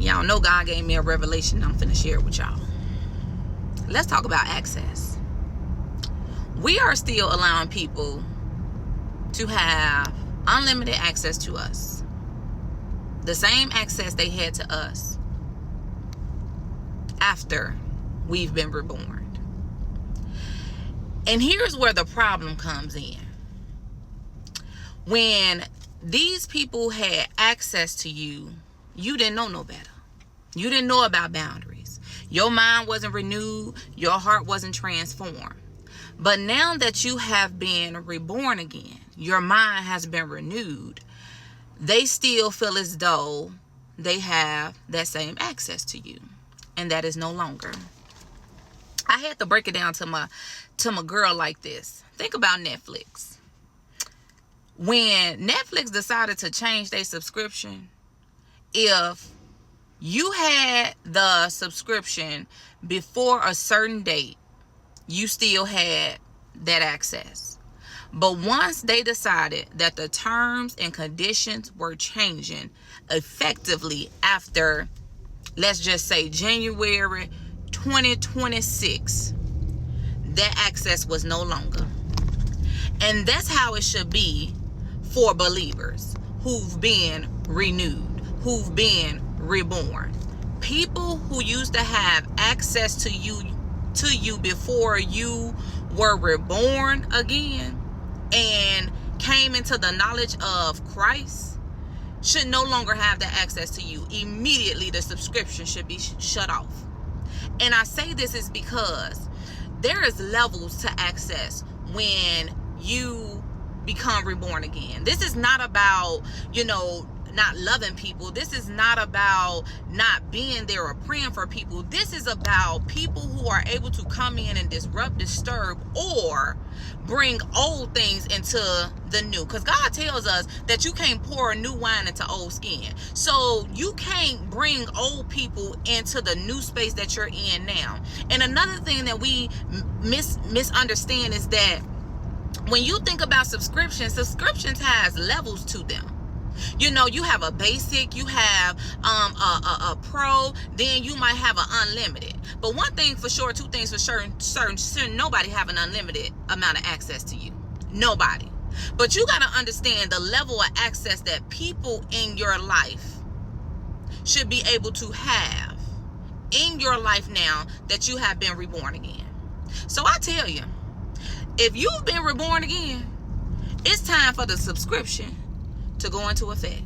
Y'all know God gave me a revelation I'm finna share with y'all. Let's talk about access. We are still allowing people to have unlimited access to us. The same access they had to us after we've been reborn. And here's where the problem comes in. When these people had access to you, you didn't know no better. You didn't know about boundaries. Your mind wasn't renewed. Your heart wasn't transformed. But now that you have been reborn again, your mind has been renewed, they still feel as though they have that same access to you. And that is no longer. I had to break it down to my girl like this. Think about Netflix. When Netflix decided to change their subscription, if you had the subscription before a certain date, you still had that access. But once they decided that the terms and conditions were changing effectively after, let's just say, January 2026, that access was no longer. And that's how it should be for believers who've been renewed, who've been reborn. People who used to have access to you before you were reborn again and came into the knowledge of Christ should no longer have that access to you. Immediately the subscription should be shut off. And I say this is because there is levels to access when you become reborn again. This is not about, not loving people. This is not about not being there or praying for people. This is about people who are able to come in and disrupt, disturb, or bring old things into the new. Because God tells us that you can't pour a new wine into old skin. So you can't bring old people into the new space that you're in now. And another thing that we misunderstand is that when you think about subscriptions has levels to them. You have a basic, you have a pro, then you might have an unlimited. But one thing for sure, two things for certain, nobody have an unlimited amount of access to you. Nobody. But you got to understand the level of access that people in your life should be able to have in your life now that you have been reborn again. So I tell you, if you've been reborn again, it's time for the subscription to go into effect.